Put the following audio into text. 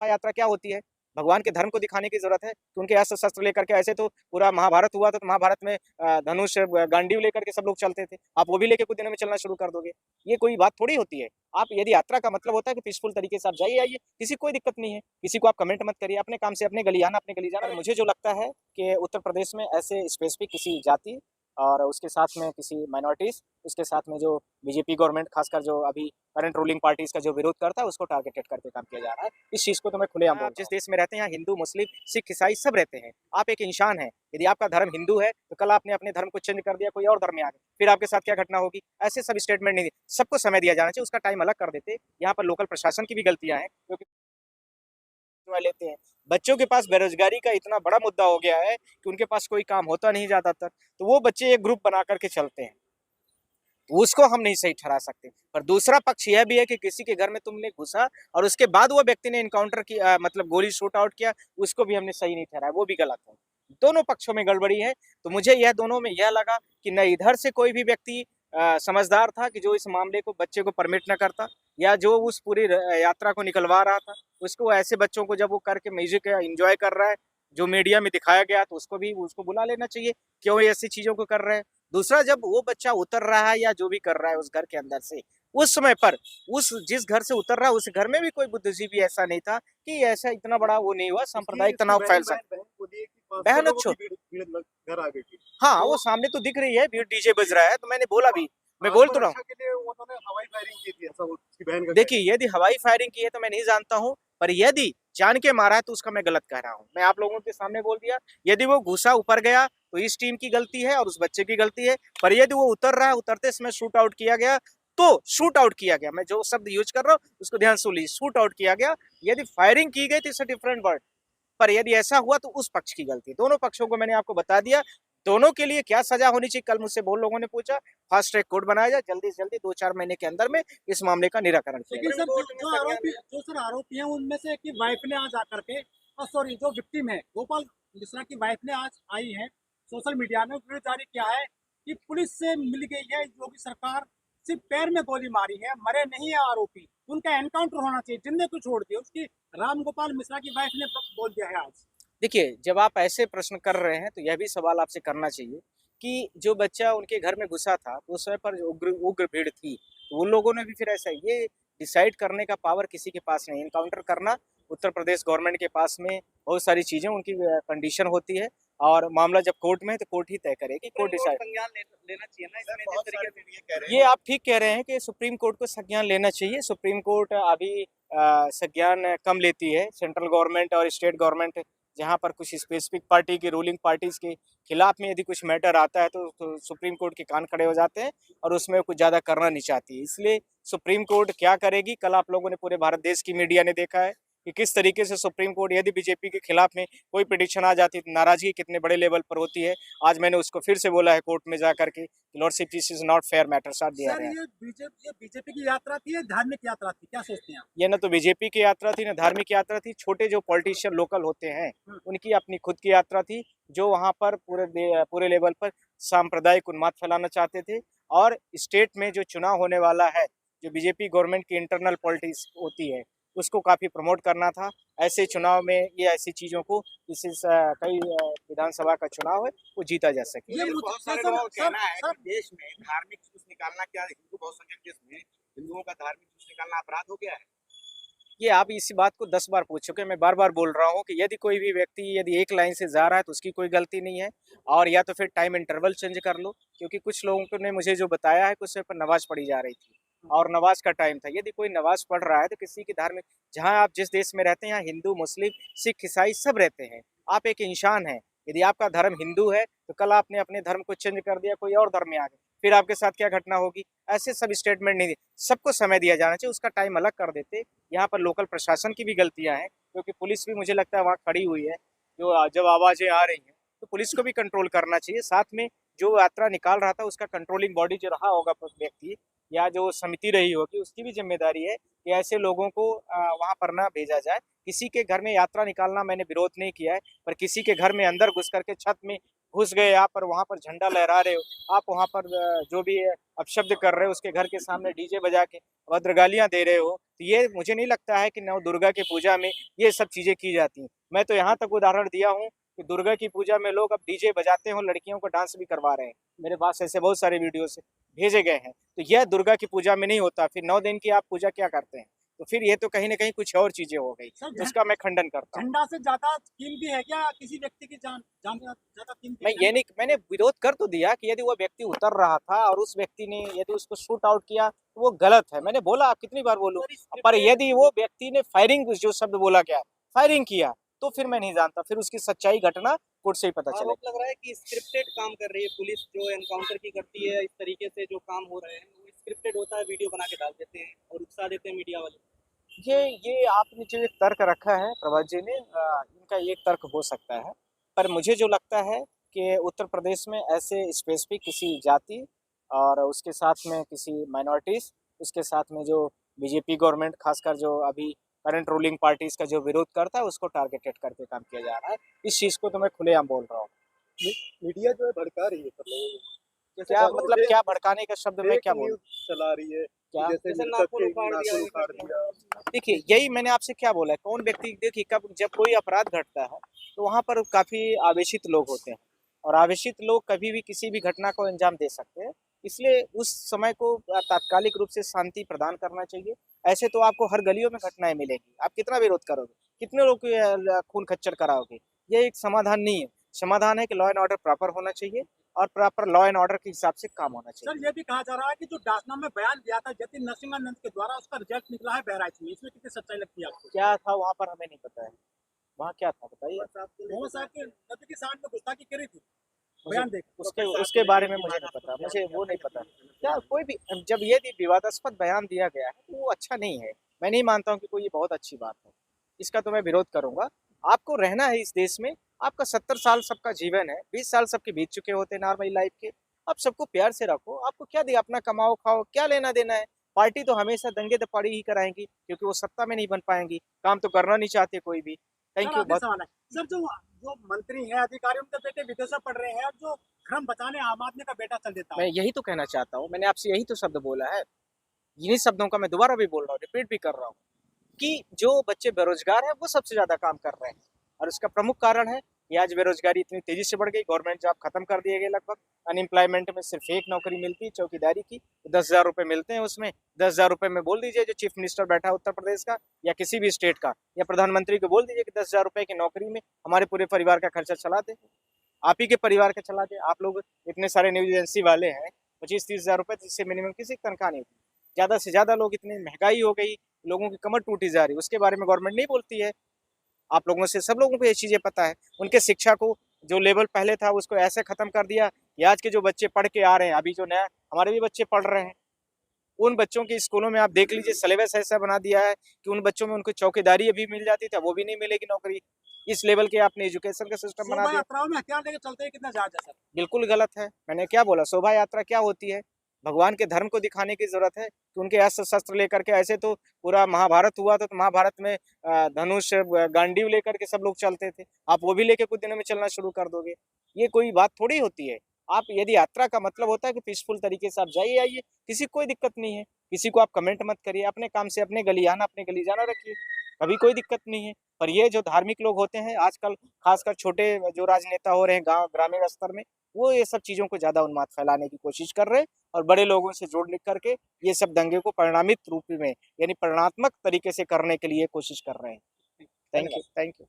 यात्रा क्या होती है? भगवान के धर्म को दिखाने की ज़रूरत है कि उनके अस्त्र शस्त्र लेकर के, ऐसे तो पूरा महाभारत हुआ था, तो महाभारत में धनुष गांडीव लेकर के सब लोग चलते थे। आप वो भी लेके कुछ दिनों में चलना शुरू कर दोगे। ये कोई बात थोड़ी होती है। आप यदि यात्रा का मतलब होता है कि पीसफुल तरीके से आप जाइए आइए, किसी को कोई दिक्कत नहीं है। किसी को आप कमेंट मत करिए, अपने काम से अपने गली आना, अपने गली जाना। मुझे जो लगता है कि उत्तर प्रदेश में ऐसे स्पेसिफिक किसी जाति और उसके साथ में किसी माइनॉरिटीज़, उसके साथ में जो बीजेपी गवर्नमेंट, खासकर जो अभी करंट रूलिंग पार्टीज का जो विरोध करता है, उसको टारगेटेड करके काम किया जा रहा है। इस चीज़ को तो मैं खुलेआम बोलता हूं। जिस देश में रहते हैं यहाँ हिंदू, मुस्लिम, सिख, ईसाई सब रहते हैं। आप एक इंसान हैं। यदि आपका धर्म हिंदू है तो कल आपने अपने धर्म को चेंज कर दिया, कोई और धर्म में आ गए, फिर आपके साथ क्या घटना होगी? ऐसे सब स्टेटमेंट नहीं, सबको समय दिया जाना चाहिए, उसका टाइम अलग कर देते। यहाँ पर लोकल प्रशासन की भी गलतियां हैं, क्योंकि लेते हैं। बच्चों के पास बेरोजगारी का इतना बड़ा मुद्दा हो गया है कि उनके पास कोई काम होता नहीं ज्यादातर, तो वो बच्चे एक ग्रुप बना करके चलते हैं। उसको हम नहीं सही ठहरा सकते। पर दूसरा पक्ष यह भी है कि किसी के घर में तुमने घुसा और उसके बाद वो व्यक्ति ने इनकाउंटर किया, मतलब गोली शूट आउट किया, उसको भी हमने सही नहीं ठहराया, वो भी गलत है। दोनों पक्षों में गड़बड़ी है। तो मुझे यह दोनों में यह लगा कि न इधर से कोई भी व्यक्ति समझदार था कि जो इस मामले को, बच्चे को परमिट न करता, या जो उस पूरी यात्रा को निकलवा रहा था, उसको ऐसे बच्चों को जब वो करके म्यूजिक एंजॉय कर रहा है, जो मीडिया में दिखाया गया, तो उसको भी उसको बुला लेना चाहिए। क्यों ऐसी चीजों को कर रहे हैं? दूसरा, जब वो बच्चा उतर रहा है या जो भी कर रहा है उस घर के अंदर से, उस समय पर उस जिस घर से उतर रहा है उस घर में भी कोई बुद्धिजीवी ऐसा नहीं था कि ऐसा इतना बड़ा वो नहीं हुआ, सांप्रदायिक तनाव फैल सकता। बहन घर आ गई थी। हाँ, वो सामने तो दिख रही है, भीड़, डीजे बज रहा है, तो मैंने बोला भी, मैं बोल तो रहा हूँ। देखिए, यदि हवाई फायरिंग की है तो मैं नहीं जानता हूँ, पर यदि जान के मारा है तो उसका मैं गलत कह रहा हूँ। मैं आप लोगों के सामने बोल दिया, यदि वो घुसा ऊपर गया तो इस टीम की गलती है और उस बच्चे की गलती है। पर यदि वो उतर रहा है, उतरते समय शूट आउट किया गया, तो शूट आउट किया गया, मैं जो शब्द यूज कर रहा हूँ उसको ध्यान सुन लीजिए, शूट आउट किया गया। यदि फायरिंग की गई तो इट्स अ डिफरेंट वर्ड, पर यदि ऐसा हुआ तो उस पक्ष की गलती। दोनों पक्षों को मैंने आपको बता दिया, दोनों के लिए क्या सजा होनी चाहिए। कल मुझसे बहुत लोगों ने पूछा, फास्ट ट्रैक कोर्ट बनाया जाए, जल्दी से जल्दी 2-4 महीने के अंदर में इस मामले का निराकरण किया लेकिन सर जो सर आरोपी हैं उनमें से एक वाइफ ने आज आकर के, सॉरी, जो विक्टिम है गोपाल मिश्रा की वाइफ ने आज आई है, सोशल मीडिया में वीडियो जारी किया है कि पुलिस से मिल गई है योगी सरकार, सिर्फ पैर में गोली मारी है, मरे नहीं है आरोपी, उनका एनकाउंटर होना चाहिए, जिंदे को छोड़ दिया। उसकी राम गोपाल मिश्रा की वाइफ ने बोल दिया है आज। देखिए, जब आप ऐसे प्रश्न कर रहे हैं तो यह भी सवाल आपसे करना चाहिए कि जो बच्चा उनके घर में घुसा था, तो उस समय पर जो उग्र उग्र भीड़ थी, तो उन लोगों ने भी फिर ऐसा, ये डिसाइड करने का पावर किसी के पास नहीं। एनकाउंटर करना उत्तर प्रदेश गवर्नमेंट के पास में बहुत सारी चीज़ें, उनकी कंडीशन होती है, और मामला जब कोर्ट में है तो कोर्ट ही तय करेगी, कोर्ट डिसाइड लेना चाहिए ना इसमें। जिस तरीके से ये कह रहे हैं, ये आप ठीक कह रहे हैं कि सुप्रीम कोर्ट को संज्ञान लेना चाहिए। सुप्रीम कोर्ट अभी संज्ञान कम लेती है। सेंट्रल गवर्नमेंट और स्टेट गवर्नमेंट, जहाँ पर कुछ स्पेसिफिक पार्टी की, रूलिंग पार्टीज के खिलाफ में यदि कुछ मैटर आता है तो सुप्रीम कोर्ट के कान खड़े हो जाते हैं और उसमें कुछ ज़्यादा करना नहीं चाहती। इसलिए सुप्रीम कोर्ट क्या करेगी, कल आप लोगों ने पूरे भारत देश की मीडिया ने देखा है कि किस तरीके से सुप्रीम कोर्ट, यदि बीजेपी के खिलाफ में कोई पिटिशन आ जाती तो नाराजगी कितने बड़े लेवल पर होती है। आज मैंने उसको फिर से बोला है कोर्ट में जाकर के, lordship, this is not fair matter sir. Sir, ये बीजेपी की यात्रा थी या धार्मिक यात्रा थी, क्या सोचते हैं आप? ये न तो बीजेपी की यात्रा थी, न धार्मिक यात्रा थी। छोटे जो पॉलिटिशियन लोकल होते हैं उनकी अपनी खुद की यात्रा थी, जो वहाँ पर पूरे लेवल पर सांप्रदायिक उन्माद फैलाना चाहते थे। और स्टेट में जो चुनाव होने वाला है, जो बीजेपी गवर्नमेंट की इंटरनल पॉलिटिक्स होती है, उसको काफ़ी प्रमोट करना था। ऐसे चुनाव में ये ऐसी चीज़ों को, कई विधानसभा का चुनाव है, वो जीता जा सके। ये बहुत सारे लोगों का कहना है कि देश में धार्मिक जूस निकालना, क्या हिंदू बहुसंख्यक देश में हिंदुओं का धार्मिक जूस निकालना अपराध हो गया है? ये आप इसी बात को 10 बार पूछ चुके हैं, मैं बार-बार बोल रहा हूँ कि यदि कोई भी व्यक्ति यदि एक लाइन से जा रहा है तो उसकी कोई गलती नहीं है, और या तो फिर टाइम इंटरवल चेंज कर लो, क्योंकि कुछ लोगों ने मुझे जो बताया है कि उस समय पर नमाज़ पढ़ी जा रही थी और नमाज़ का टाइम था। यदि कोई नमाज़ पढ़ रहा है तो किसी की धार्मिक, जहाँ आप जिस देश में रहते हैं, यहाँ हिंदू, मुस्लिम, सिख, ईसाई सब रहते हैं। आप एक इंसान हैं। यदि आपका धर्म हिंदू है तो कल आपने अपने धर्म को चेंज कर दिया, कोई और धर्म में आ गए, फिर आपके साथ क्या घटना होगी? ऐसे सब स्टेटमेंट नहीं, सबको समय दिया जाना चाहिए, उसका टाइम अलग कर देते। यहाँ पर लोकल प्रशासन की भी गलतियाँ हैं, क्योंकि पुलिस भी मुझे लगता है वहाँ खड़ी हुई है, जो जब आवाज़ें आ रही हैं तो पुलिस को भी कंट्रोल करना चाहिए। साथ में जो यात्रा निकाल रहा था उसका कंट्रोलिंग बॉडी जो रहा होगा व्यक्ति, या जो समिति रही होगी, उसकी भी जिम्मेदारी है कि ऐसे लोगों को वहाँ पर ना भेजा जाए। किसी के घर में यात्रा निकालना मैंने विरोध नहीं किया है, पर किसी के घर में अंदर घुस करके छत में घुस गए आप पर, वहाँ पर झंडा लहरा रहे हो आप, वहाँ पर जो भी अपशब्द कर रहे हो, उसके घर के सामने डीजे बजा के अभद्र गालियां दे रहे हो, तो ये मुझे नहीं लगता है कि नव दुर्गा की पूजा में ये सब चीजें की जाती हैं। मैं तो यहाँ तक उदाहरण दिया हूँ कि दुर्गा की पूजा में लोग अब डीजे बजाते हो, लड़कियों को डांस भी करवा रहे हैं। मेरे पास ऐसे बहुत सारे वीडियोस भेजे गए हैं। तो यह दुर्गा की पूजा में नहीं होता। फिर 9 दिन की आप पूजा क्या करते हैं? तो फिर ये तो कहीं ना कहीं कुछ और चीजें हो गई, सर, उसका मैं खंडन करता हूँ। झंडा से ज्यादा कीमती है क्या किसी व्यक्ति की जान? जान ज्यादा कीमती मैं है? ये नहीं, मैंने विरोध कर तो दिया कि यदि वो व्यक्ति उतर रहा था और उस व्यक्ति ने यदि उसको शूट आउट किया तो वो गलत है। मैंने बोला, आप कितनी बार बोलूं, पर यदि वो व्यक्ति ने फायरिंग, जो शब्द बोला गया, फायरिंग किया, तो फिर मैं नहीं जानता, फिर उसकी सच्चाई घटना कोर्ट से ही पता आरोप चलेगी। लग रहा है कि स्क्रिप्टेड काम कर रही है पुलिस, जो एनकाउंटर की करती है, इस तरीके से जो काम हो रहे हैं वो स्क्रिप्टेड होता है, वीडियो बना के डाल देते हैं और उकसा देते हैं मीडिया वाले। ये आपने जो एक तर्क रखा है प्रभात जी ने, इनका एक तर्क हो सकता है, पर मुझे जो लगता है कि उत्तर प्रदेश में ऐसे स्पेसिफिक किसी जाति और उसके साथ में किसी माइनॉरिटीज, उसके साथ में जो बीजेपी गवर्नमेंट, खासकर जो अभी करंट रूलिंग पार्टीज का जो विरोध करता है, उसको टारगेटेड करके काम किया जा रहा है। इस चीज को तो मैं खुलेआम बोल रहा हूँ। मीडिया जो है भड़का रही है सब लोगों को। जैसे क्या वो मतलब, क्या भड़काने का शब्द मैं क्या बोलूं? चला रही है कि क्या? जैसे जैसे मृतक नाखून के उखाड़ दिया, नाखून ये उखाड़ कर दिया। देखिए, यही मैंने आपसे क्या बोला है, कौन व्यक्ति, देखिए कब जब कोई अपराध घटता है तो वहाँ पर काफी आवेशित लोग होते हैं, और आवेशित लोग कभी भी किसी भी घटना को अंजाम दे सकते हैं। इसलिए उस समय को तात्कालिक रूप से शांति प्रदान करना चाहिए। ऐसे तो आपको हर गलियों में घटनाएं मिलेंगी, आप कितना विरोध करोगे, कितने लोग के खून खच्चर कराओगे? ये एक समाधान नहीं है। समाधान है कि लॉ एंड ऑर्डर प्रॉपर होना चाहिए और प्रॉपर लॉ एंड ऑर्डर के हिसाब से काम होना चाहिए। सर, ये भी कहा जा रहा है कि जो डासना में बयान दिया था जतिन नरसिंहानंद के द्वारा, उसका रिजल्ट निकला है बहराइच में, इसमें कितनी सच्चाई लगती है आपको? क्या था वहाँ पर, हमें नहीं पता है, वहाँ क्या था बताइए। मोहम्मद साहब के नबी की शान में गुस्ताखी करी थी, मुझे बयान देख उसके उसके बारे में मुझे नहीं पता, मुझे वो नहीं पता। क्या कोई भी, जब ये विवादास्पद बयान दिया गया है तो वो अच्छा नहीं है। मैं नहीं मानता हूँ कि कोई ये बहुत अच्छी बात है, इसका तो मैं विरोध करूंगा। आपको रहना है इस देश में, आपका 70 साल सबका जीवन है, 20 साल सबके बीत चुके होते हैं नॉर्मल लाइफ के। आप सबको प्यार से रखो, आपको क्या दिया, अपना कमाओ खाओ, क्या लेना देना है। पार्टी तो हमेशा दंगे दपाड़ी ही कराएंगी, क्योंकि वो सत्ता में नहीं बन पाएंगी, काम तो करना नहीं चाहते कोई भी। थैंक सर, यू आखिरी बहुत। सवाल है सर, जो जो मंत्री हैं, अधिकारी, उनके बेटे विदेश में पढ़ रहे हैं, और जो क्रम बचाने आम आदमी का बेटा चल देता मैं है। यही तो कहना चाहता हूँ, मैंने आपसे यही तो शब्द बोला है, इन्हीं शब्दों का मैं दोबारा भी बोल रहा हूँ, रिपीट भी कर रहा हूँ कि जो बच्चे बेरोजगार हैं वो सबसे ज्यादा काम कर रहे हैं, और उसका प्रमुख कारण है कि आज बेरोजगारी इतनी तेजी से बढ़ गई, गवर्नमेंट जॉब खत्म कर दिए गए लगभग। अनएम्प्लॉयमेंट में सिर्फ एक नौकरी मिलती है, चौकीदारी की, 10,000 रुपये मिलते हैं उसमें। 10,000 रुपये में बोल दीजिए जो चीफ मिनिस्टर बैठा है उत्तर प्रदेश का या किसी भी स्टेट का, या प्रधानमंत्री को बोल दीजिए कि 10,000 रुपये की नौकरी में हमारे पूरे परिवार का खर्चा चला दे, आप ही के परिवार का चला दे। आप लोग इतने सारे न्यूज एजेंसी वाले हैं, 25-30 हज़ार रुपये, जिससे मिनिमम किसी की तनख्वाह नहीं होती। ज्यादा से ज्यादा लोग, इतनी महंगाई हो गई, लोगों की कमर टूटी जा रही है, उसके बारे में गवर्नमेंट नहीं बोलती है। आप लोगों से, सब लोगों को ये चीजें पता है। उनके शिक्षा को, जो लेवल पहले था उसको ऐसे खत्म कर दिया कि आज के जो बच्चे पढ़ के आ रहे हैं, अभी जो नया हमारे भी बच्चे पढ़ रहे हैं, उन बच्चों के स्कूलों में आप देख लीजिए, सिलेबस ऐसा बना दिया है कि उन बच्चों में उनको चौकीदारी अभी मिल जाती थी, वो भी नहीं मिलेगी नौकरी। इस लेवल के आपने एजुकेशन का सिस्टम बना शोभा दिया। यात्राओं में हथियार लेके चलते हैं, कितना जायज है सर? बिल्कुल गलत है। मैंने क्या बोला, शोभा यात्रा क्या होती है? भगवान के धर्म को दिखाने की जरूरत है कि उनके अस्त्र शस्त्र लेकर के, ऐसे तो पूरा महाभारत हुआ था, तो महाभारत में धनुष गांडीव लेकर के सब लोग चलते थे, आप वो भी लेके कुछ दिनों में चलना शुरू कर दोगे? ये कोई बात थोड़ी होती है। आप यदि यात्रा का मतलब होता है कि पीसफुल तरीके से आप जाइए आइए, किसी कोई दिक्कत नहीं है, किसी को आप कमेंट मत करिए, अपने काम से अपने गली जाना रखिए, कभी कोई दिक्कत नहीं है। पर ये जो धार्मिक लोग होते हैं आजकल, खासकर छोटे जो राजनेता हो रहे हैं गांव ग्रामीण स्तर में, वो ये सब चीजों को ज्यादा उन्माद फैलाने की कोशिश कर रहे हैं, और बड़े लोगों से जोड़ लिख करके ये सब दंगे को परिणामित रूप में, यानी परिणात्मक तरीके से करने के लिए कोशिश कर रहे हैं। Thank you.